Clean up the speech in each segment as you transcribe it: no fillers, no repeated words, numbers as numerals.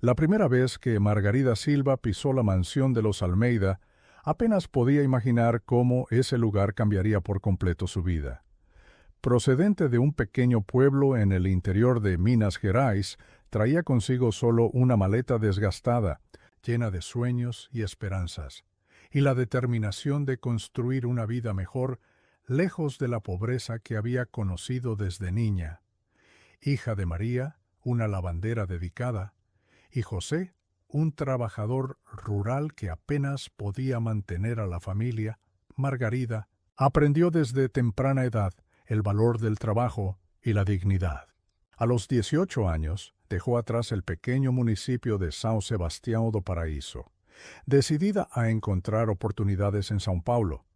La primera vez que Margarida Silva pisó la mansión de los Almeida, apenas podía imaginar cómo ese lugar cambiaría por completo su vida. Procedente de un pequeño pueblo en el interior de Minas Gerais, traía consigo solo una maleta desgastada, llena de sueños y esperanzas, y la determinación de construir una vida mejor, lejos de la pobreza que había conocido desde niña. Hija de María, una lavandera dedicada, y José, un trabajador rural que apenas podía mantener a la familia, Margarida aprendió desde temprana edad el valor del trabajo y la dignidad. A los 18 años, dejó atrás el pequeño municipio de São Sebastião do Paraíso, decidida a encontrar oportunidades en São Paulo.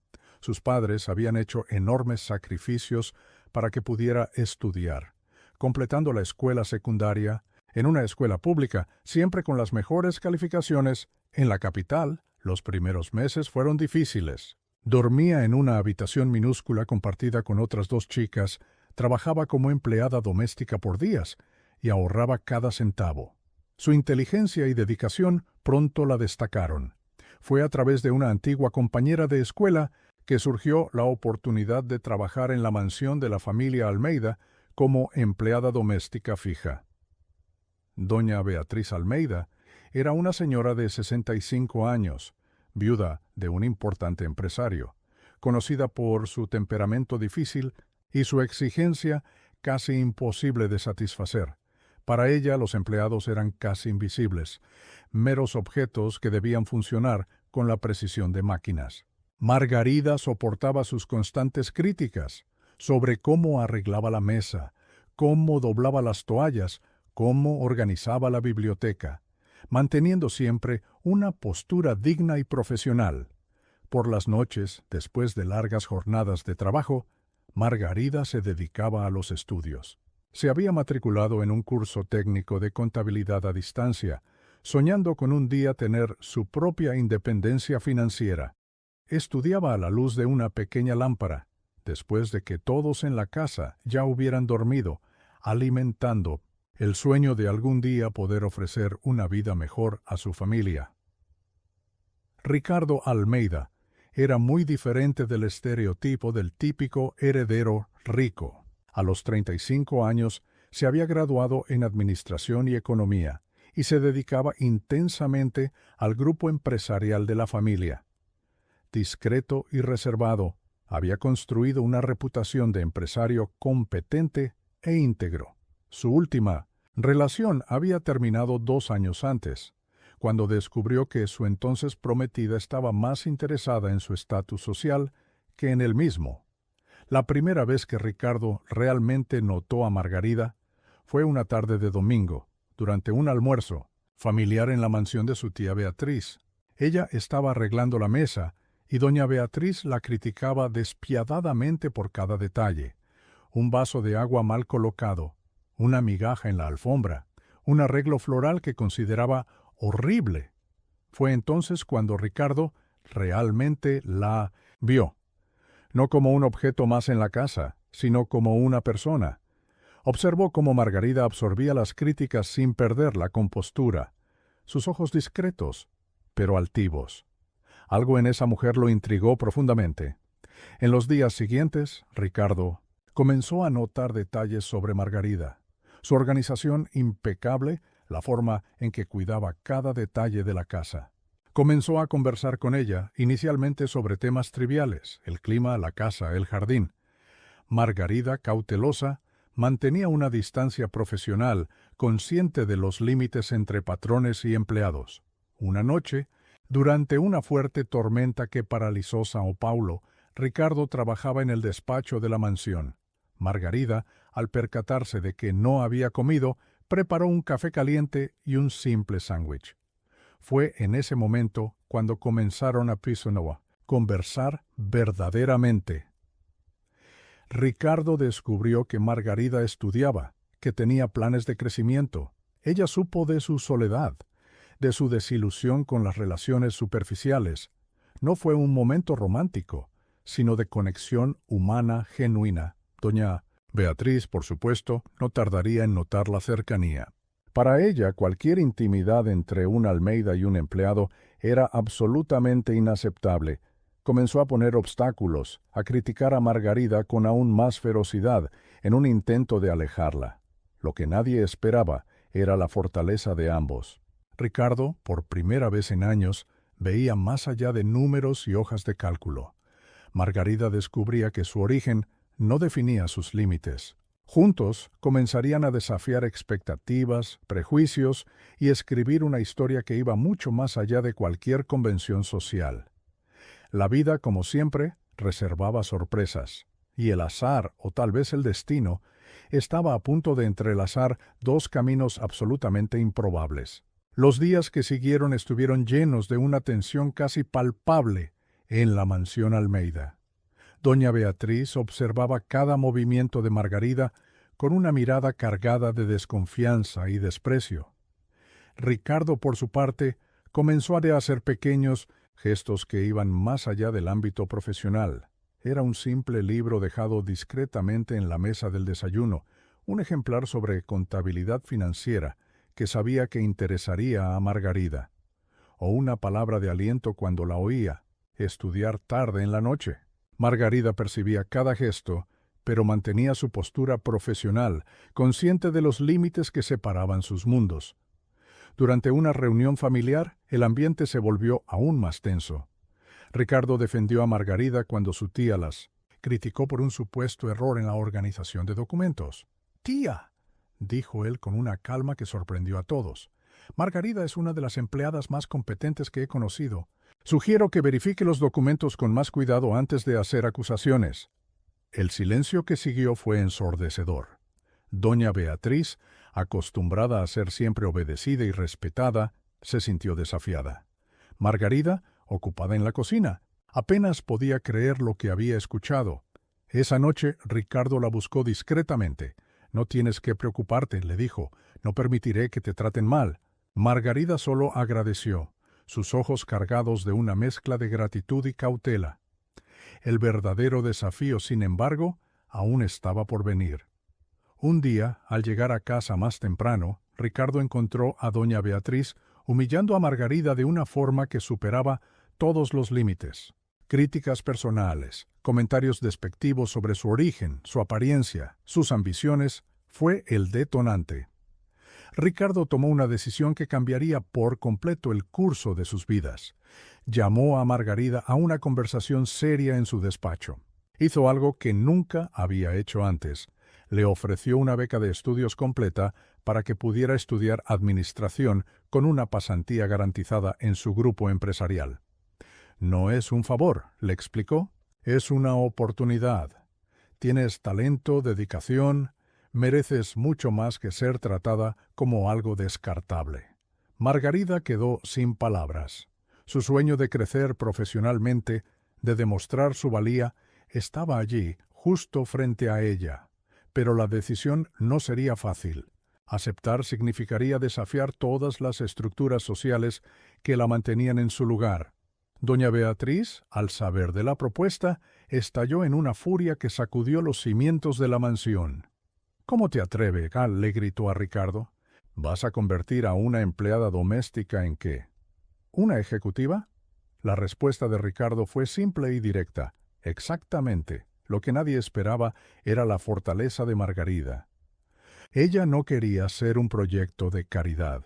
Sus padres habían hecho enormes sacrificios para que pudiera estudiar, completando la escuela secundaria en una escuela pública, siempre con las mejores calificaciones. En la capital, los primeros meses fueron difíciles. Dormía en una habitación minúscula compartida con otras 2 chicas, trabajaba como empleada doméstica por días y ahorraba cada centavo. Su inteligencia y dedicación pronto la destacaron. Fue a través de una antigua compañera de escuela que surgió la oportunidad de trabajar en la mansión de la familia Almeida como empleada doméstica fija. Doña Beatriz Almeida era una señora de 65 años, viuda de un importante empresario, conocida por su temperamento difícil y su exigencia casi imposible de satisfacer. Para ella los empleados eran casi invisibles, meros objetos que debían funcionar con la precisión de máquinas. Margarida soportaba sus constantes críticas sobre cómo arreglaba la mesa, cómo doblaba las toallas, cómo organizaba la biblioteca, manteniendo siempre una postura digna y profesional. Por las noches, después de largas jornadas de trabajo, Margarida se dedicaba a los estudios. Se había matriculado en un curso técnico de contabilidad a distancia, soñando con un día tener su propia independencia financiera. Estudiaba a la luz de una pequeña lámpara, después de que todos en la casa ya hubieran dormido, alimentando el sueño de algún día poder ofrecer una vida mejor a su familia. Ricardo Almeida era muy diferente del estereotipo del típico heredero rico. A los 35 años se había graduado en Administración y Economía y se dedicaba intensamente al grupo empresarial de la familia. Discreto y reservado, había construido una reputación de empresario competente e íntegro. Su última relación había terminado 2 años antes, cuando descubrió que su entonces prometida estaba más interesada en su estatus social que en él mismo. La primera vez que Ricardo realmente notó a Margarida fue una tarde de domingo, durante un almuerzo familiar en la mansión de su tía Beatriz. Ella estaba arreglando la mesa y doña Beatriz la criticaba despiadadamente por cada detalle: un vaso de agua mal colocado, una migaja en la alfombra, un arreglo floral que consideraba horrible. Fue entonces cuando Ricardo realmente la vio, no como un objeto más en la casa, sino como una persona. Observó cómo Margarida absorbía las críticas sin perder la compostura, sus ojos discretos, pero altivos. Algo en esa mujer lo intrigó profundamente. En los días siguientes, Ricardo comenzó a notar detalles sobre Margarida: su organización impecable, la forma en que cuidaba cada detalle de la casa. Comenzó a conversar con ella, inicialmente sobre temas triviales: el clima, la casa, el jardín. Margarida, cautelosa, mantenía una distancia profesional, consciente de los límites entre patrones y empleados. Una noche, durante una fuerte tormenta que paralizó São Paulo, Ricardo trabajaba en el despacho de la mansión. Margarida, al percatarse de que no había comido, preparó un café caliente y un simple sándwich. Fue en ese momento cuando comenzaron a conversar verdaderamente. Ricardo descubrió que Margarida estudiaba, que tenía planes de crecimiento. Ella supo de su soledad, de su desilusión con las relaciones superficiales. No fue un momento romántico, sino de conexión humana genuina. Doña Beatriz, por supuesto, no tardaría en notar la cercanía. Para ella, cualquier intimidad entre un Almeida y un empleado era absolutamente inaceptable. Comenzó a poner obstáculos, a criticar a Margarida con aún más ferocidad, en un intento de alejarla. Lo que nadie esperaba era la fortaleza de ambos. Ricardo, por primera vez en años, veía más allá de números y hojas de cálculo. Margarida descubría que su origen no definía sus límites. Juntos comenzarían a desafiar expectativas, prejuicios y escribir una historia que iba mucho más allá de cualquier convención social. La vida, como siempre, reservaba sorpresas, y el azar, o tal vez el destino, estaba a punto de entrelazar dos caminos absolutamente improbables. Los días que siguieron estuvieron llenos de una tensión casi palpable en la mansión Almeida. Doña Beatriz observaba cada movimiento de Margarida con una mirada cargada de desconfianza y desprecio. Ricardo, por su parte, comenzó a hacer pequeños gestos que iban más allá del ámbito profesional. Era un simple libro dejado discretamente en la mesa del desayuno, un ejemplar sobre contabilidad financiera que sabía que interesaría a Margarida. O una palabra de aliento cuando la oía, estudiar tarde en la noche. Margarida percibía cada gesto, pero mantenía su postura profesional, consciente de los límites que separaban sus mundos. Durante una reunión familiar, el ambiente se volvió aún más tenso. Ricardo defendió a Margarida cuando su tía las criticó por un supuesto error en la organización de documentos. «Tía», dijo él con una calma que sorprendió a todos, «Margarida es una de las empleadas más competentes que he conocido. Sugiero que verifique los documentos con más cuidado antes de hacer acusaciones». El silencio que siguió fue ensordecedor. Doña Beatriz, acostumbrada a ser siempre obedecida y respetada, se sintió desafiada. Margarida, ocupada en la cocina, apenas podía creer lo que había escuchado. Esa noche Ricardo la buscó discretamente. «No tienes que preocuparte», le dijo, «no permitiré que te traten mal». Margarida solo agradeció, sus ojos cargados de una mezcla de gratitud y cautela. El verdadero desafío, sin embargo, aún estaba por venir. Un día, al llegar a casa más temprano, Ricardo encontró a doña Beatriz humillando a Margarida de una forma que superaba todos los límites. Críticas personales, comentarios despectivos sobre su origen, su apariencia, sus ambiciones, fue el detonante. Ricardo tomó una decisión que cambiaría por completo el curso de sus vidas. Llamó a Margarida a una conversación seria en su despacho. Hizo algo que nunca había hecho antes. Le ofreció una beca de estudios completa para que pudiera estudiar administración con una pasantía garantizada en su grupo empresarial. «No es un favor», le explicó, «es una oportunidad. Tienes talento, dedicación, mereces mucho más que ser tratada como algo descartable». Margarida quedó sin palabras. Su sueño de crecer profesionalmente, de demostrar su valía, estaba allí, justo frente a ella. Pero la decisión no sería fácil. Aceptar significaría desafiar todas las estructuras sociales que la mantenían en su lugar. Doña Beatriz, al saber de la propuesta, estalló en una furia que sacudió los cimientos de la mansión. «¿Cómo te atreves?», le gritó a Ricardo. «¿Vas a convertir a una empleada doméstica en qué? ¿Una ejecutiva?». La respuesta de Ricardo fue simple y directa. Exactamente. Lo que nadie esperaba era la fortaleza de Margarida. Ella no quería ser un proyecto de caridad.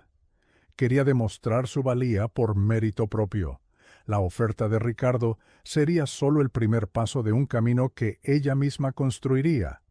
Quería demostrar su valía por mérito propio. La oferta de Ricardo sería solo el primer paso de un camino que ella misma construiría.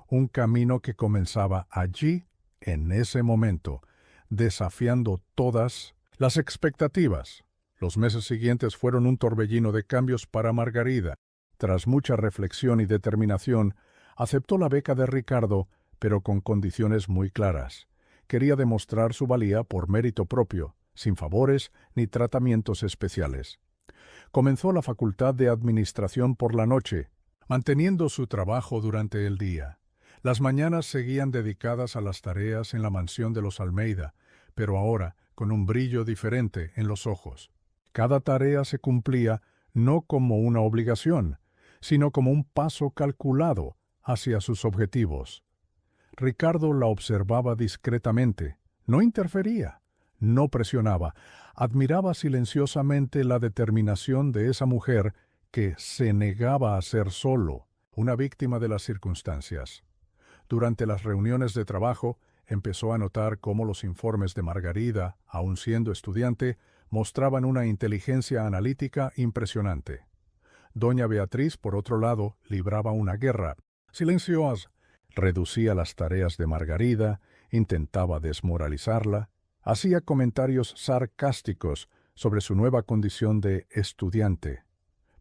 Un camino que comenzaba allí, en ese momento, desafiando todas las expectativas. Los meses siguientes fueron un torbellino de cambios para Margarida. Tras mucha reflexión y determinación, aceptó la beca de Ricardo, pero con condiciones muy claras. Quería demostrar su valía por mérito propio, sin favores ni tratamientos especiales. Comenzó la facultad de administración por la noche, manteniendo su trabajo durante el día. Las mañanas seguían dedicadas a las tareas en la mansión de los Almeida, pero ahora con un brillo diferente en los ojos. Cada tarea se cumplía no como una obligación, sino como un paso calculado hacia sus objetivos. Ricardo la observaba discretamente, No interfería, no presionaba, admiraba silenciosamente la determinación de esa mujer que se negaba a ser solo una víctima de las circunstancias. Durante las reuniones de trabajo, empezó a notar cómo los informes de Margarida, aun siendo estudiante, mostraban una inteligencia analítica impresionante. Doña Beatriz, por otro lado, libraba una guerra silenciosa, reducía las tareas de Margarida, intentaba desmoralizarla, hacía comentarios sarcásticos sobre su nueva condición de estudiante,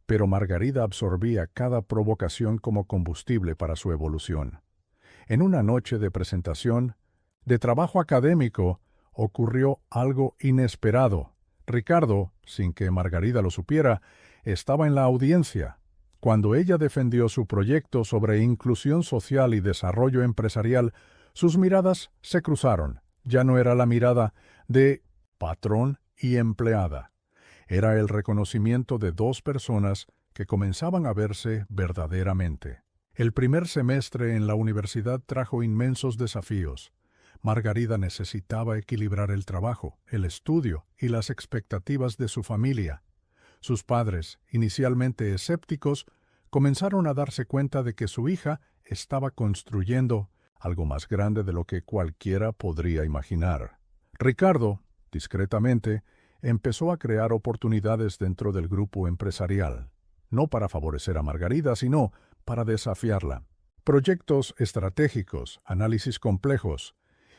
pero Margarida absorbía cada provocación como combustible para su evolución. En una noche de presentación, de trabajo académico, ocurrió algo inesperado. Ricardo, sin que Margarida lo supiera, estaba en la audiencia. Cuando ella defendió su proyecto sobre inclusión social y desarrollo empresarial, sus miradas se cruzaron. Ya no era la mirada de patrón y empleada. Era el reconocimiento de dos personas que comenzaban a verse verdaderamente. El primer semestre en la universidad trajo inmensos desafíos. Margarida necesitaba equilibrar el trabajo, el estudio y las expectativas de su familia. Sus padres, inicialmente escépticos, comenzaron a darse cuenta de que su hija estaba construyendo algo más grande de lo que cualquiera podría imaginar. Ricardo, discretamente, empezó a crear oportunidades dentro del grupo empresarial, no para favorecer a Margarida, sino para desafiarla. Proyectos estratégicos, análisis complejos.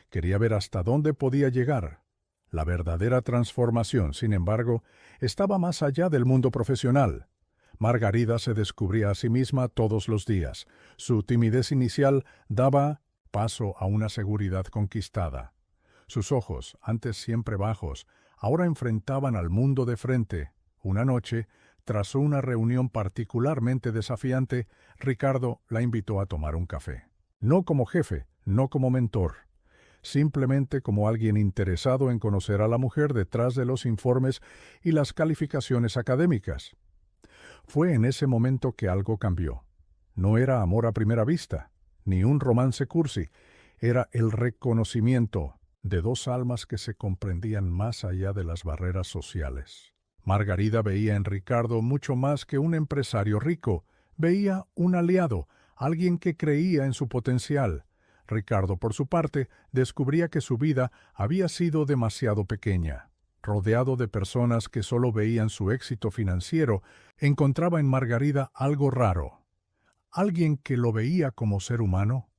Quería ver hasta dónde podía llegar. La verdadera transformación, sin embargo, estaba más allá del mundo profesional. Margarida se descubría a sí misma todos los días. Su timidez inicial daba paso a una seguridad conquistada. Sus ojos, antes siempre bajos, ahora enfrentaban al mundo de frente. Una noche, tras una reunión particularmente desafiante, Ricardo la invitó a tomar un café. No como jefe, no como mentor, simplemente como alguien interesado en conocer a la mujer detrás de los informes y las calificaciones académicas. Fue en ese momento que algo cambió. No era amor a primera vista, ni un romance cursi, era el reconocimiento de dos almas que se comprendían más allá de las barreras sociales. Margarida veía en Ricardo mucho más que un empresario rico, veía un aliado, alguien que creía en su potencial. Ricardo, por su parte, descubría que su vida había sido demasiado pequeña. Rodeado de personas que solo veían su éxito financiero, encontraba en Margarida algo raro. Alguien que lo veía como ser humano.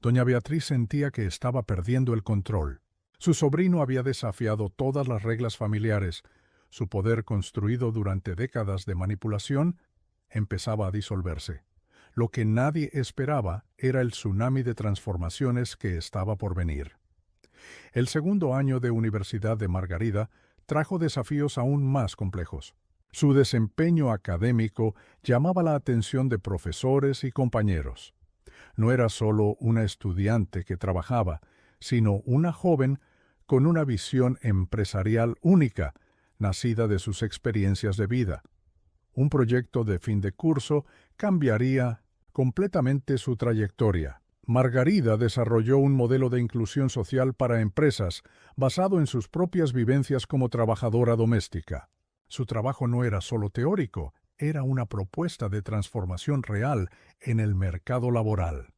Doña Beatriz sentía que estaba perdiendo el control. Su sobrino había desafiado todas las reglas familiares. Su poder construido durante décadas de manipulación empezaba a disolverse. Lo que nadie esperaba era el tsunami de transformaciones que estaba por venir. El segundo año de universidad de Margarida trajo desafíos aún más complejos. Su desempeño académico llamaba la atención de profesores y compañeros. No era solo una estudiante que trabajaba, sino una joven con una visión empresarial única, nacida de sus experiencias de vida. Un proyecto de fin de curso cambiaría completamente su trayectoria. Margarida desarrolló un modelo de inclusión social para empresas basado en sus propias vivencias como trabajadora doméstica. Su trabajo no era solo teórico, era una propuesta de transformación real en el mercado laboral.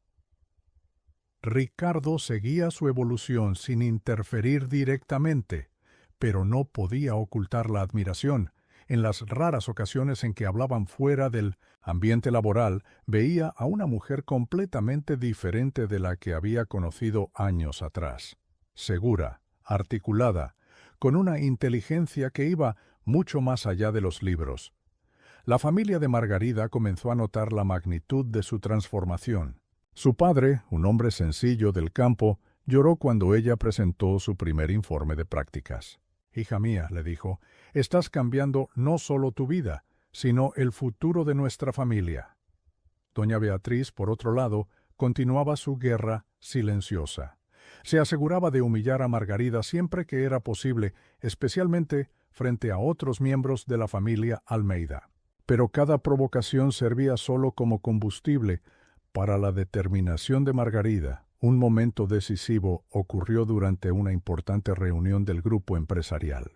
Ricardo seguía su evolución sin interferir directamente, pero no podía ocultar la admiración. En las raras ocasiones en que hablaban fuera del ambiente laboral, veía a una mujer completamente diferente de la que había conocido años atrás. Segura, articulada, con una inteligencia que iba mucho más allá de los libros. La familia de Margarida comenzó a notar la magnitud de su transformación. Su padre, un hombre sencillo del campo, lloró cuando ella presentó su primer informe de prácticas. «Hija mía», le dijo, «estás cambiando no solo tu vida, sino el futuro de nuestra familia». Doña Beatriz, por otro lado, continuaba su guerra silenciosa. Se aseguraba de humillar a Margarida siempre que era posible, especialmente frente a otros miembros de la familia Almeida. Pero cada provocación servía solo como combustible para la determinación de Margarida. Un momento decisivo ocurrió durante una importante reunión del grupo empresarial.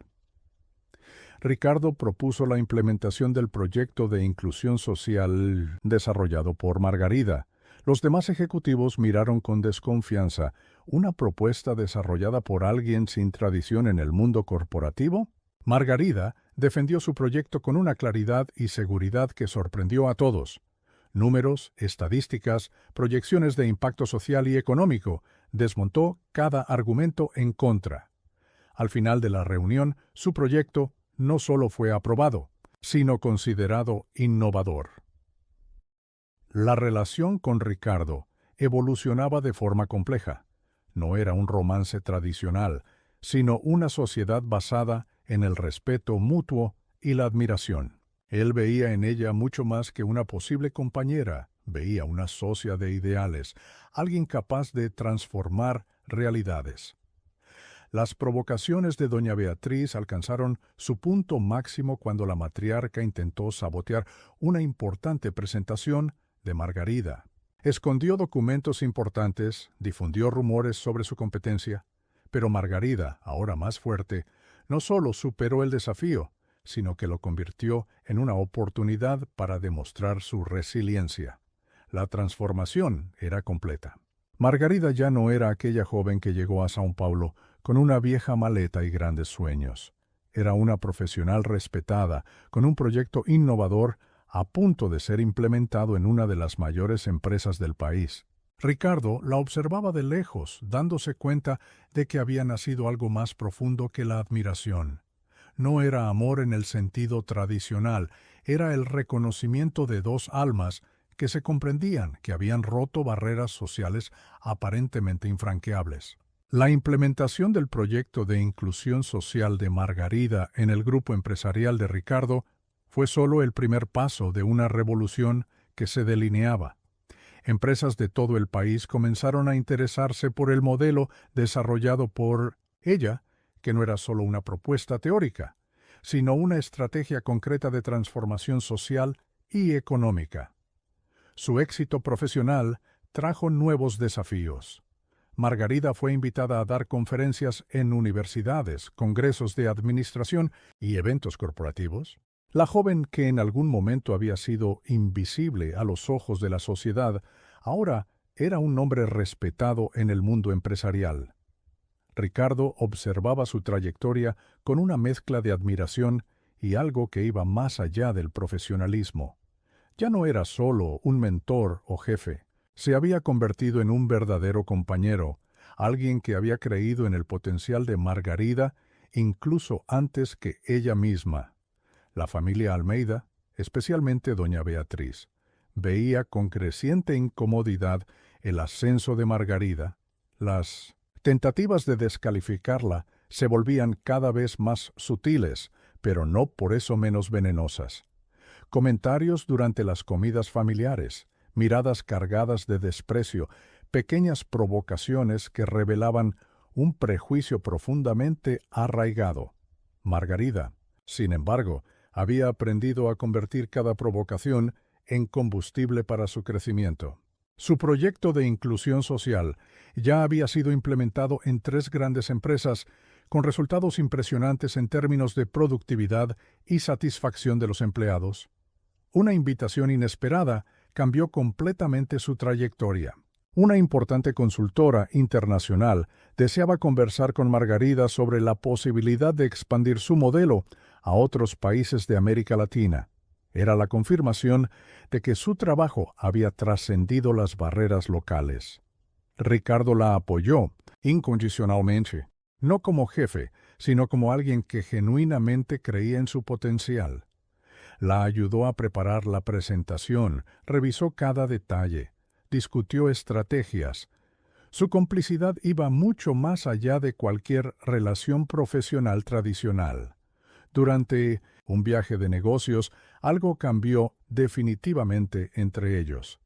Ricardo propuso la implementación del proyecto de inclusión social desarrollado por Margarida. Los demás ejecutivos miraron con desconfianza. ¿Una propuesta desarrollada por alguien sin tradición en el mundo corporativo? Margarida defendió su proyecto con una claridad y seguridad que sorprendió a todos. Números, estadísticas, proyecciones de impacto social y económico, desmontó cada argumento en contra. Al final de la reunión, su proyecto no solo fue aprobado, sino considerado innovador. La relación con Ricardo evolucionaba de forma compleja. No era un romance tradicional, sino una sociedad basada en el respeto mutuo y la admiración. Él veía en ella mucho más que una posible compañera, veía una socia de ideales, alguien capaz de transformar realidades. Las provocaciones de doña Beatriz alcanzaron su punto máximo cuando la matriarca intentó sabotear una importante presentación de Margarida. Escondió documentos importantes, difundió rumores sobre su competencia, pero Margarida, ahora más fuerte, no solo superó el desafío, sino que lo convirtió en una oportunidad para demostrar su resiliencia. La transformación era completa. Margarida ya no era aquella joven que llegó a São Paulo con una vieja maleta y grandes sueños. Era una profesional respetada, con un proyecto innovador a punto de ser implementado en una de las mayores empresas del país. Ricardo la observaba de lejos, dándose cuenta de que había nacido algo más profundo que la admiración. No era amor en el sentido tradicional, era el reconocimiento de dos almas que se comprendían, que habían roto barreras sociales aparentemente infranqueables. La implementación del proyecto de inclusión social de Margarida en el grupo empresarial de Ricardo fue solo el primer paso de una revolución que se delineaba. Empresas de todo el país comenzaron a interesarse por el modelo desarrollado por ella, que no era solo una propuesta teórica, sino una estrategia concreta de transformación social y económica. Su éxito profesional trajo nuevos desafíos. Margarida fue invitada a dar conferencias en universidades, congresos de administración y eventos corporativos. La joven que en algún momento había sido invisible a los ojos de la sociedad, ahora era un nombre respetado en el mundo empresarial. Ricardo observaba su trayectoria con una mezcla de admiración y algo que iba más allá del profesionalismo. Ya no era solo un mentor o jefe, se había convertido en un verdadero compañero, alguien que había creído en el potencial de Margarida incluso antes que ella misma. La familia Almeida, especialmente doña Beatriz, veía con creciente incomodidad el ascenso de Margarida. Las tentativas de descalificarla se volvían cada vez más sutiles, pero no por eso menos venenosas. Comentarios durante las comidas familiares, miradas cargadas de desprecio, pequeñas provocaciones que revelaban un prejuicio profundamente arraigado. Margarida, sin embargo, había aprendido a convertir cada provocación en combustible para su crecimiento. Su proyecto de inclusión social ya había sido implementado en 3 grandes empresas, con resultados impresionantes en términos de productividad y satisfacción de los empleados. Una invitación inesperada cambió completamente su trayectoria. Una importante consultora internacional deseaba conversar con Margarida sobre la posibilidad de expandir su modelo a otros países de América Latina. Era la confirmación de que su trabajo había trascendido las barreras locales. Ricardo la apoyó incondicionalmente, no como jefe, sino como alguien que genuinamente creía en su potencial. La ayudó a preparar la presentación, revisó cada detalle, discutió estrategias. Su complicidad iba mucho más allá de cualquier relación profesional tradicional. Durante un viaje de negocios, algo cambió definitivamente entre ellos.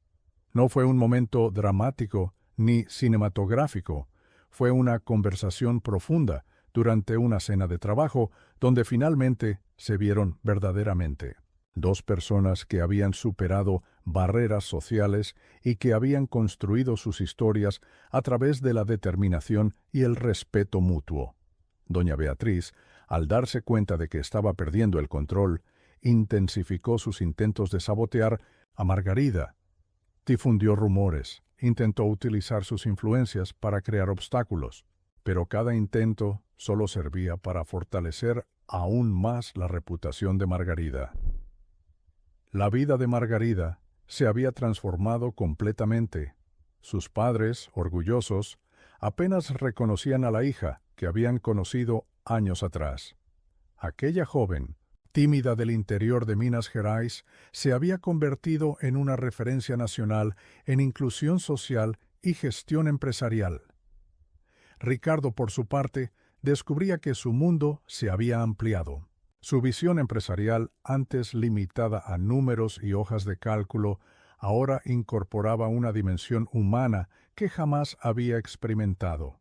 No fue un momento dramático ni cinematográfico, fue una conversación profunda durante una cena de trabajo donde finalmente se vieron verdaderamente. Dos personas que habían superado barreras sociales y que habían construido sus historias a través de la determinación y el respeto mutuo. Doña Beatriz, al darse cuenta de que estaba perdiendo el control, intensificó sus intentos de sabotear a Margarida. Difundió rumores, intentó utilizar sus influencias para crear obstáculos, pero cada intento solo servía para fortalecer aún más la reputación de Margarida. La vida de Margarida se había transformado completamente. Sus padres, orgullosos, apenas reconocían a la hija que habían conocido años atrás. Aquella joven, tímida del interior de Minas Gerais, se había convertido en una referencia nacional en inclusión social y gestión empresarial. Ricardo, por su parte, descubría que su mundo se había ampliado. Su visión empresarial, antes limitada a números y hojas de cálculo, ahora incorporaba una dimensión humana que jamás había experimentado.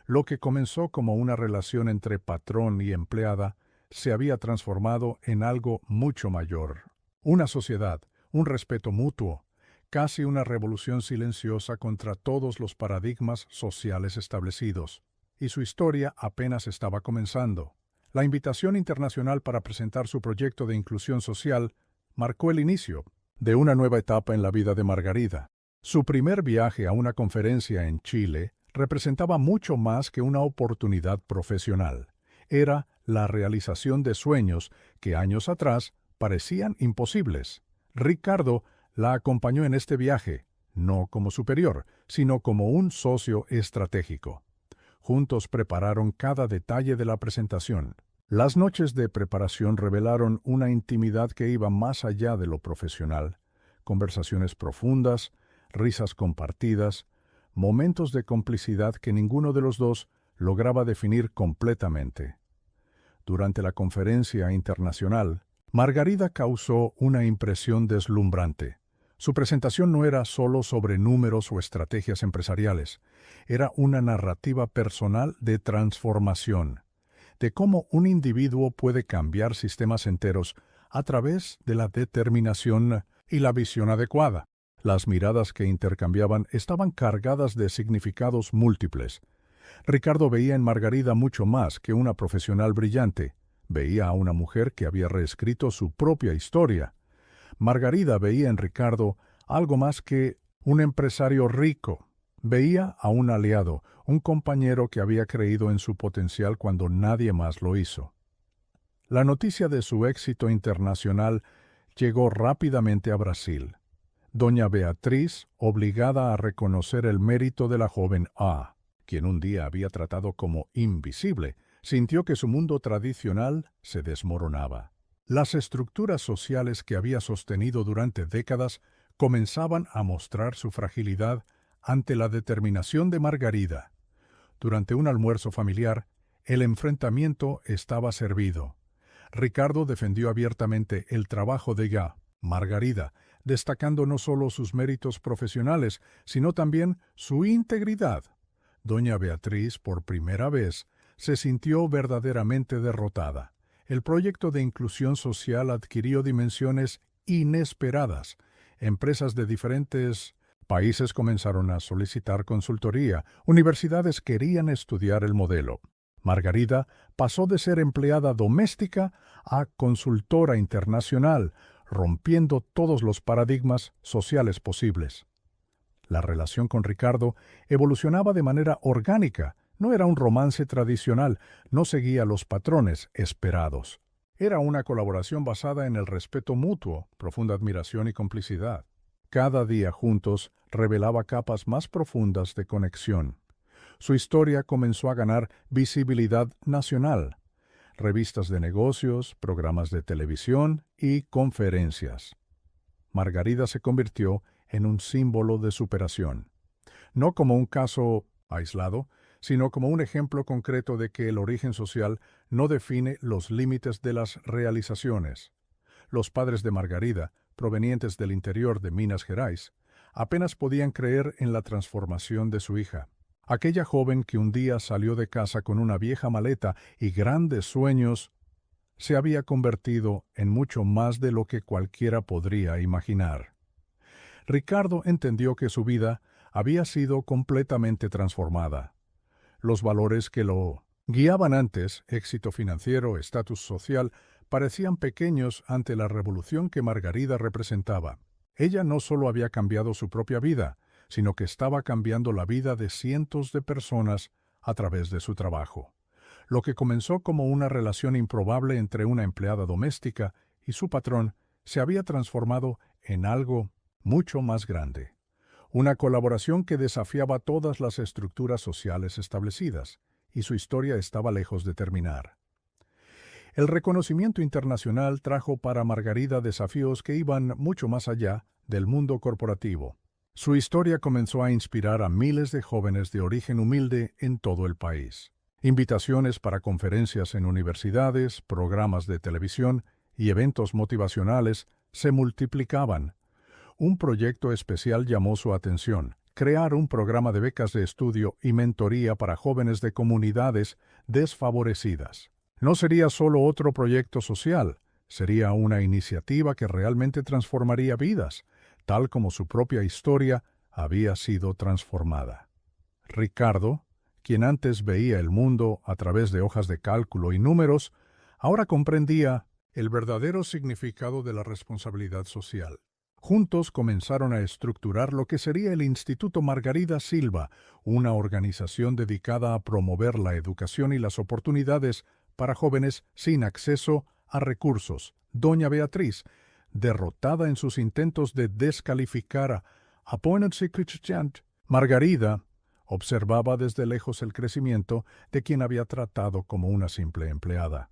Lo que comenzó como una relación entre patrón y empleada se había transformado en algo mucho mayor. Una sociedad, un respeto mutuo, casi una revolución silenciosa contra todos los paradigmas sociales establecidos. Y su historia apenas estaba comenzando. La invitación internacional para presentar su proyecto de inclusión social marcó el inicio de una nueva etapa en la vida de Margarida. Su primer viaje a una conferencia en Chile representaba mucho más que una oportunidad profesional. Era la realización de sueños que años atrás parecían imposibles. Ricardo la acompañó en este viaje, no como superior, sino como un socio estratégico. Juntos prepararon cada detalle de la presentación. Las noches de preparación revelaron una intimidad que iba más allá de lo profesional. Conversaciones profundas, risas compartidas, momentos de complicidad que ninguno de los dos lograba definir completamente. Durante la conferencia internacional, Margarida causó una impresión deslumbrante. Su presentación no era solo sobre números o estrategias empresariales, era una narrativa personal de transformación, de cómo un individuo puede cambiar sistemas enteros a través de la determinación y la visión adecuada. Las miradas que intercambiaban estaban cargadas de significados múltiples. Ricardo veía en Margarida mucho más que una profesional brillante. Veía a una mujer que había reescrito su propia historia. Margarida veía en Ricardo algo más que un empresario rico. Veía a un aliado, un compañero que había creído en su potencial cuando nadie más lo hizo. La noticia de su éxito internacional llegó rápidamente a Brasil. Doña Beatriz, obligada a reconocer el mérito de la joven A, quien un día había tratado como invisible, sintió que su mundo tradicional se desmoronaba. Las estructuras sociales que había sostenido durante décadas comenzaban a mostrar su fragilidad ante la determinación de Margarida. Durante un almuerzo familiar, el enfrentamiento estaba servido. Ricardo defendió abiertamente el trabajo de Margarida, destacando no solo sus méritos profesionales, sino también su integridad. Doña Beatriz, por primera vez, se sintió verdaderamente derrotada. El proyecto de inclusión social adquirió dimensiones inesperadas. Empresas de diferentes países comenzaron a solicitar consultoría. Universidades querían estudiar el modelo. Margarida pasó de ser empleada doméstica a consultora internacional, rompiendo todos los paradigmas sociales posibles. La relación con Ricardo evolucionaba de manera orgánica. No era un romance tradicional, no seguía los patrones esperados. Era una colaboración basada en el respeto mutuo, profunda admiración y complicidad. Cada día juntos revelaba capas más profundas de conexión. Su historia comenzó a ganar visibilidad nacional. Revistas de negocios, programas de televisión y conferencias. Margarida se convirtió en un símbolo de superación. No como un caso aislado, sino como un ejemplo concreto de que el origen social no define los límites de las realizaciones. Los padres de Margarida, provenientes del interior de Minas Gerais, apenas podían creer en la transformación de su hija. Aquella joven que un día salió de casa con una vieja maleta y grandes sueños, se había convertido en mucho más de lo que cualquiera podría imaginar. Ricardo entendió que su vida había sido completamente transformada. Los valores que lo guiaban antes, éxito financiero, estatus social, parecían pequeños ante la revolución que Margarida representaba. Ella no solo había cambiado su propia vida, sino que estaba cambiando la vida de cientos de personas a través de su trabajo. Lo que comenzó como una relación improbable entre una empleada doméstica y su patrón se había transformado en algo mucho más grande. Una colaboración que desafiaba todas las estructuras sociales establecidas, y su historia estaba lejos de terminar. El reconocimiento internacional trajo para Margarida desafíos que iban mucho más allá del mundo corporativo. Su historia comenzó a inspirar a miles de jóvenes de origen humilde en todo el país. Invitaciones para conferencias en universidades, programas de televisión y eventos motivacionales se multiplicaban. Un proyecto especial llamó su atención: crear un programa de becas de estudio y mentoría para jóvenes de comunidades desfavorecidas. No sería solo otro proyecto social, sería una iniciativa que realmente transformaría vidas, tal como su propia historia había sido transformada. Ricardo, quien antes veía el mundo a través de hojas de cálculo y números, ahora comprendía el verdadero significado de la responsabilidad social. Juntos comenzaron a estructurar lo que sería el Instituto Margarida Silva, una organización dedicada a promover la educación y las oportunidades para jóvenes sin acceso a recursos. Doña Beatriz, derrotada en sus intentos de descalificar a Margarida observaba desde lejos el crecimiento de quien había tratado como una simple empleada.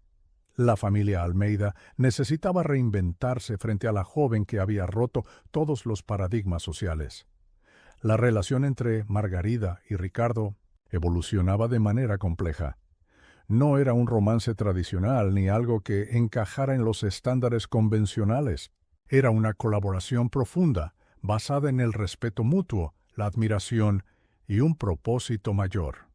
La familia Almeida necesitaba reinventarse frente a la joven que había roto todos los paradigmas sociales. La relación entre Margarida y Ricardo evolucionaba de manera compleja. No era un romance tradicional ni algo que encajara en los estándares convencionales. Era una colaboración profunda, basada en el respeto mutuo, la admiración y un propósito mayor.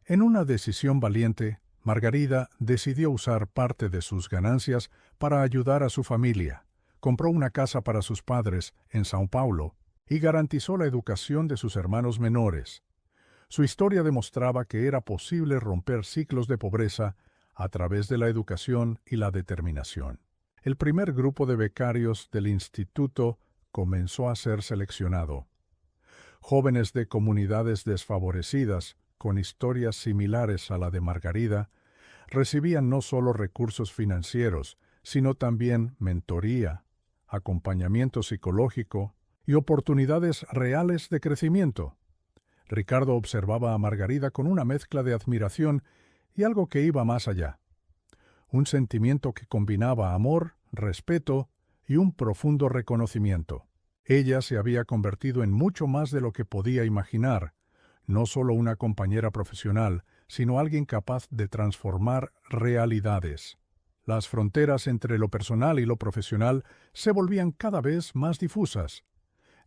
En una decisión valiente, Margarida decidió usar parte de sus ganancias para ayudar a su familia. Compró una casa para sus padres en São Paulo y garantizó la educación de sus hermanos menores. Su historia demostraba que era posible romper ciclos de pobreza a través de la educación y la determinación. El primer grupo de becarios del instituto comenzó a ser seleccionado. Jóvenes de comunidades desfavorecidas, con historias similares a la de Margarida, recibían no solo recursos financieros, sino también mentoría, acompañamiento psicológico y oportunidades reales de crecimiento. Ricardo observaba a Margarida con una mezcla de admiración y algo que iba más allá. Un sentimiento que combinaba amor, respeto y un profundo reconocimiento. Ella se había convertido en mucho más de lo que podía imaginar, no solo una compañera profesional, sino alguien capaz de transformar realidades. Las fronteras entre lo personal y lo profesional se volvían cada vez más difusas.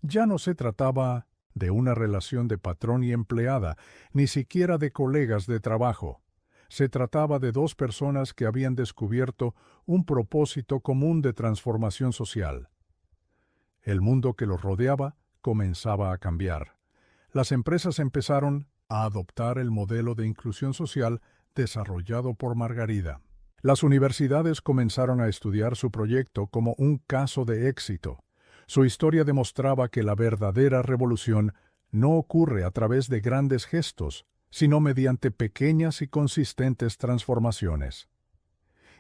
Ya no se trataba de una relación de patrón y empleada, ni siquiera de colegas de trabajo. Se trataba de dos personas que habían descubierto un propósito común de transformación social. El mundo que los rodeaba comenzaba a cambiar. Las empresas empezaron a adoptar el modelo de inclusión social desarrollado por Margarida. Las universidades comenzaron a estudiar su proyecto como un caso de éxito. Su historia demostraba que la verdadera revolución no ocurre a través de grandes gestos, sino mediante pequeñas y consistentes transformaciones.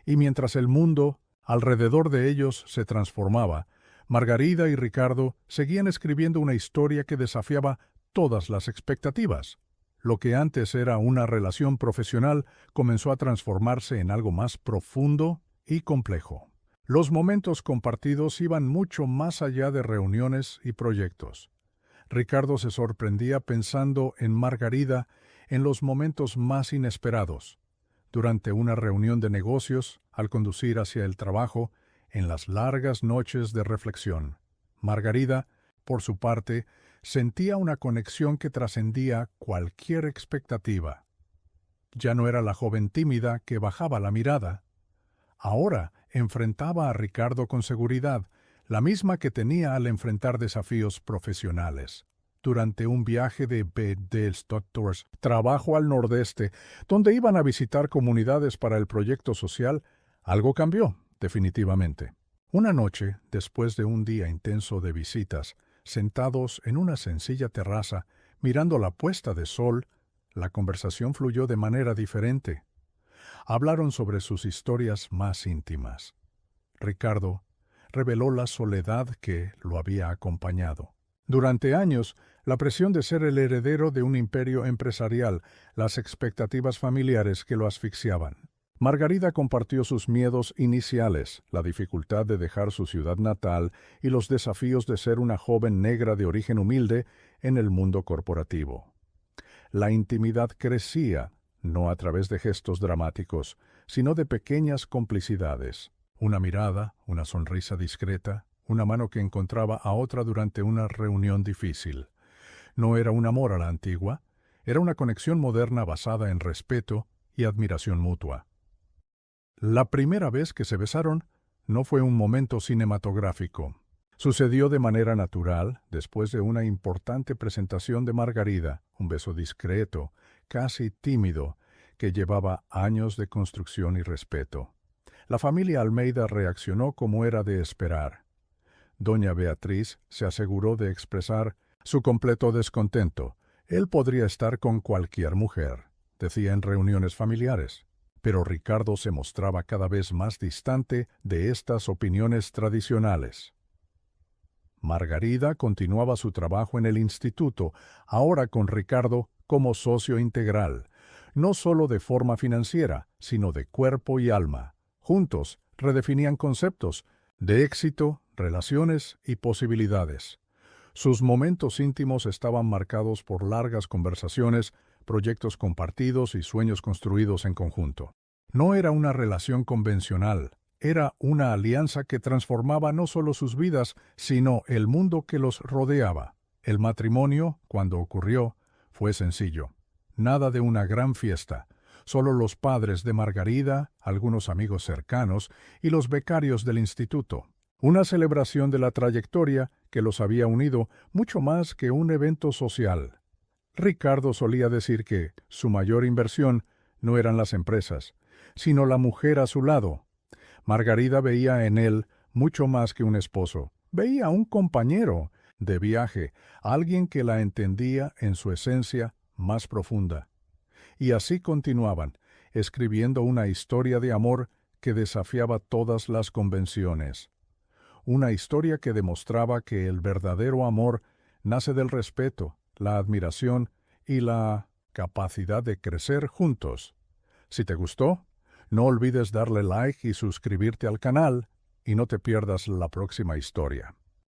Y mientras el mundo alrededor de ellos se transformaba, Margarida y Ricardo seguían escribiendo una historia que desafiaba todas las expectativas. Lo que antes era una relación profesional comenzó a transformarse en algo más profundo y complejo. Los momentos compartidos iban mucho más allá de reuniones y proyectos. Ricardo se sorprendía pensando en Margarida en los momentos más inesperados. Durante una reunión de negocios, al conducir hacia el trabajo, en las largas noches de reflexión. Margarida, por su parte, sentía una conexión que trascendía cualquier expectativa. Ya no era la joven tímida que bajaba la mirada. Ahora enfrentaba a Ricardo con seguridad, la misma que tenía al enfrentar desafíos profesionales. Durante un viaje de Doctors, trabajo al nordeste, donde iban a visitar comunidades para el proyecto social, algo cambió, definitivamente. Una noche, después de un día intenso de visitas, sentados en una sencilla terraza, mirando la puesta de sol, la conversación fluyó de manera diferente. Hablaron sobre sus historias más íntimas. Ricardo reveló la soledad que lo había acompañado. Durante años, la presión de ser el heredero de un imperio empresarial, las expectativas familiares que lo asfixiaban. Margarida compartió sus miedos iniciales, la dificultad de dejar su ciudad natal y los desafíos de ser una joven negra de origen humilde en el mundo corporativo. La intimidad crecía, no a través de gestos dramáticos, sino de pequeñas complicidades. Una mirada, una sonrisa discreta, una mano que encontraba a otra durante una reunión difícil. No era un amor a la antigua, era una conexión moderna basada en respeto y admiración mutua. La primera vez que se besaron no fue un momento cinematográfico. Sucedió de manera natural, después de una importante presentación de Margarida, un beso discreto, casi tímido, que llevaba años de construcción y respeto. La familia Almeida reaccionó como era de esperar. Doña Beatriz se aseguró de expresar su completo descontento. Él podría estar con cualquier mujer, decía en reuniones familiares. Pero Ricardo se mostraba cada vez más distante de estas opiniones tradicionales. Margarida continuaba su trabajo en el instituto, ahora con Ricardo como socio integral, no solo de forma financiera, sino de cuerpo y alma. Juntos redefinían conceptos de éxito, relaciones y posibilidades. Sus momentos íntimos estaban marcados por largas conversaciones, proyectos compartidos y sueños construidos en conjunto. No era una relación convencional, era una alianza que transformaba no solo sus vidas, sino el mundo que los rodeaba. El matrimonio, cuando ocurrió, fue sencillo. Nada de una gran fiesta. Solo los padres de Margarida, algunos amigos cercanos y los becarios del instituto. Una celebración de la trayectoria que los había unido mucho más que un evento social. Ricardo solía decir que su mayor inversión no eran las empresas, sino la mujer a su lado. Margarida veía en él mucho más que un esposo. Veía un compañero de viaje, alguien que la entendía en su esencia más profunda. Y así continuaban, escribiendo una historia de amor que desafiaba todas las convenciones. Una historia que demostraba que el verdadero amor nace del respeto, la admiración y la capacidad de crecer juntos. Si te gustó, no olvides darle like y suscribirte al canal y no te pierdas la próxima historia.